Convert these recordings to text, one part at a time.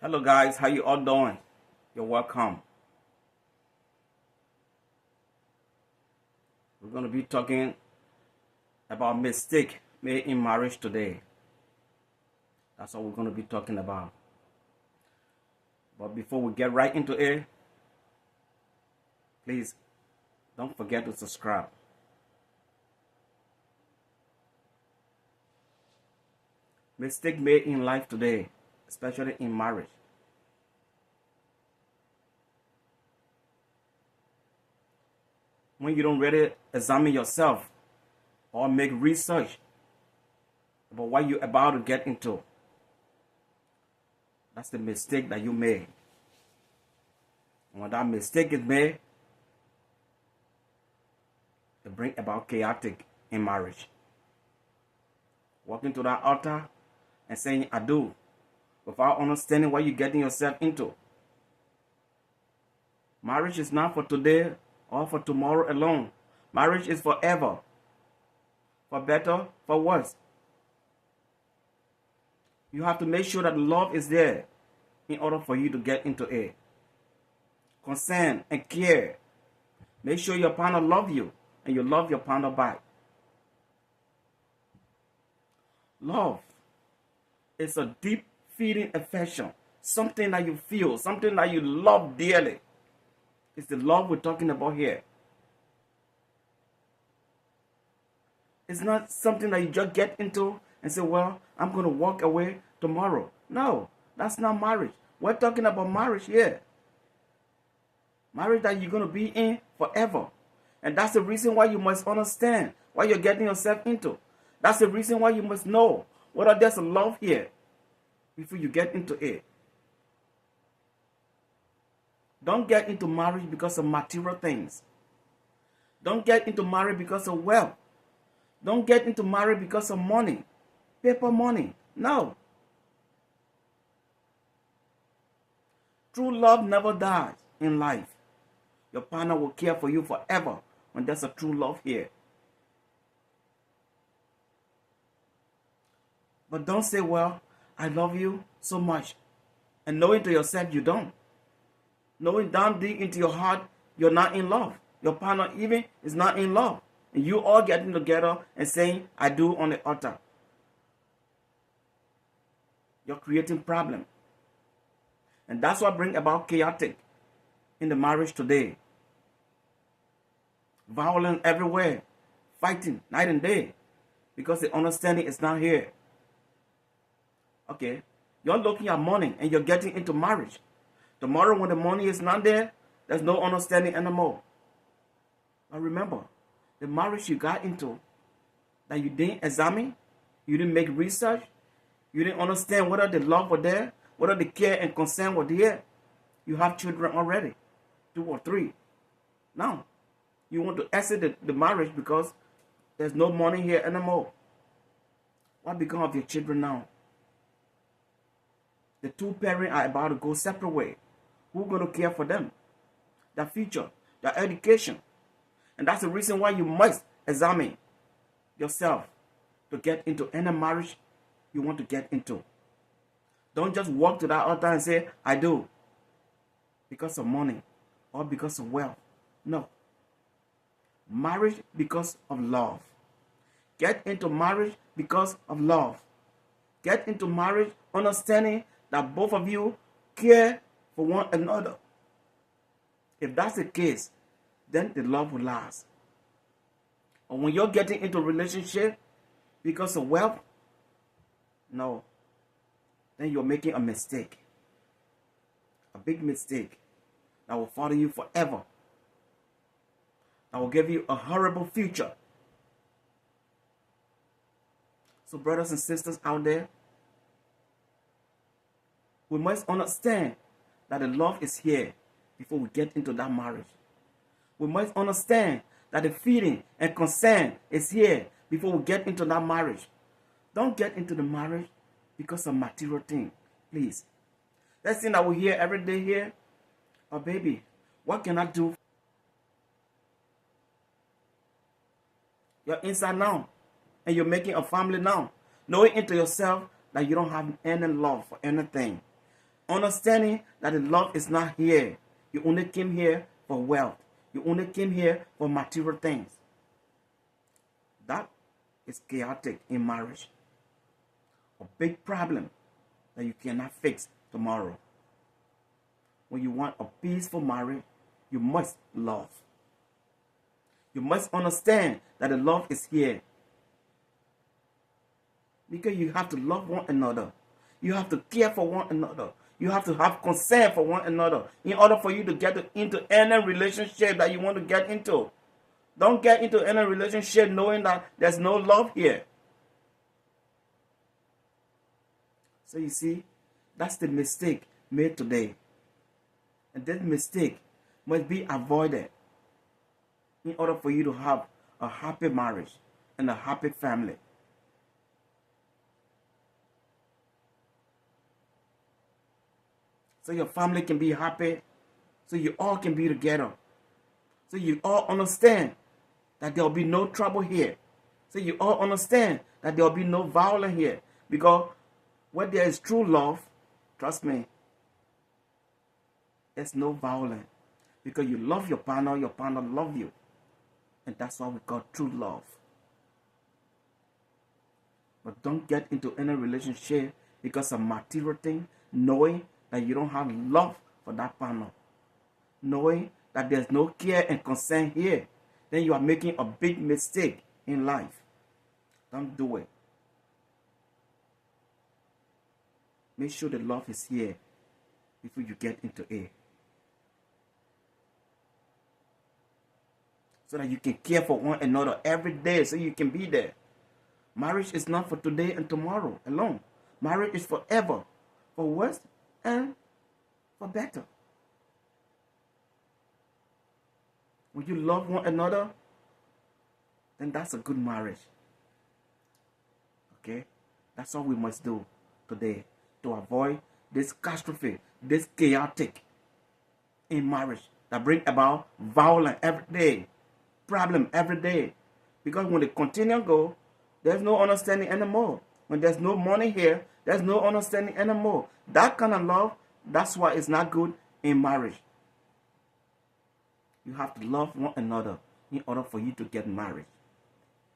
Hello guys, how you all doing? You're welcome. We're going to be talking about mistake made in marriage today. That's what we're going to be talking about. But before we get right into it, please don't forget to subscribe. Mistake made in life today, especially in marriage. When you don't really examine yourself or make research about what you're about to get into, that's the mistake that you made. And when that mistake is made, it brings about chaotic in marriage. Walking to that altar and saying I do without understanding what you're getting yourself into. Marriage is not for today or for tomorrow alone. Marriage is forever. For better, for worse. You have to make sure that love is there in order for you to get into it. Concern and care. Make sure your partner loves you and you love your partner back. Love is a deep feeling affection. Something that you feel, something that you love dearly. It's the love we're talking about here. It's not something that you just get into and say, well, I'm going to walk away tomorrow. No, that's not marriage. We're talking about marriage here. Marriage that you're going to be in forever. And that's the reason why you must understand what you're getting yourself into. That's the reason why you must know whether there's a love here before you get into it. Don't get into marriage because of material things. Don't get into marriage because of wealth. Don't get into marriage because of money, paper money. No. True love never dies in life. Your partner will care for you forever when there's a true love here. But don't say, well, I love you so much. And knowing to yourself you don't. Knowing down deep into your heart, you're not in love. Your partner even is not in love. And you all getting together and saying, I do on the altar. You're creating problem. And that's what brings about chaotic in the marriage today. Violence everywhere. Fighting night and day. Because the understanding is not here. Okay. You're looking at money and you're getting into marriage. Tomorrow when the money is not there, there's no understanding anymore. But remember, the marriage you got into, that you didn't examine, you didn't make research, you didn't understand whether the love was there, whether the care and concern were there. You have children already, 2 or 3. Now, you want to exit the marriage because there's no money here anymore. What become of your children now? The 2 parents are about to go separate ways. Who's going to care for them? Their future, their education. And that's the reason why you must examine yourself to get into any marriage you want to get into. Don't just walk to that altar and say, I do, because of money or because of wealth. No. Marriage because of love. Get into marriage because of love. Get into marriage understanding that both of you care for one another. If that's the case, then the love will last. And when you're getting into a relationship because of wealth, no, then you're making a mistake. A big mistake that will follow you forever. That will give you a horrible future. So brothers and sisters out there, we must understand that the love is here before we get into that marriage. We must understand that the feeling and concern is here before we get into that marriage. Don't get into the marriage because of material thing, please. That thing that we hear every day here, oh baby, what can I do? You're inside now, and you're making a family now, knowing into yourself that you don't have any love for anything. Understanding that the love is not here. You only came here for wealth. You only came here for material things. That is chaotic in marriage. A big problem that you cannot fix tomorrow. When you want a peaceful marriage, you must love. You must understand that the love is here. Because you have to love one another. You have to care for one another. You have to have concern for one another in order for you to get into any relationship that you want to get into. Don't get into any relationship knowing that there's no love here. So you see, that's the mistake made today. And this mistake must be avoided in order for you to have a happy marriage and a happy family. So your family can be happy, so you all can be together. So you all understand that there will be no trouble here. So you all understand that there will be no violence here. Because where there is true love, trust me, there's no violence. Because you love your partner loves you. And that's what we call true love. But don't get into any relationship because of material thing, knowing that you don't have love for that partner. Knowing that there's no care and concern here. Then you are making a big mistake in life. Don't do it. Make sure the love is here before you get into it. So that you can care for one another every day, so you can be there. Marriage is not for today and tomorrow alone. Marriage is forever, for worse and for better. When you love one another, then that's a good marriage. Okay? That's what we must do today to avoid this catastrophe, this chaotic in marriage that bring about violence every day, problem every day. Because when they continue to go, there's no understanding anymore. When there's no money here, there's no understanding anymore. That kind of love, that's why it's not good in marriage. You have to love one another in order for you to get married.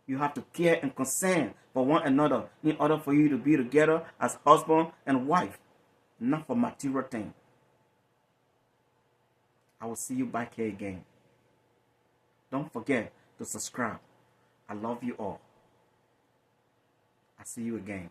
You have to care and concern for one another in order for you to be together as husband and wife, not for material things. I will see you back here again. Don't forget to subscribe. I love you all. I'll see you again.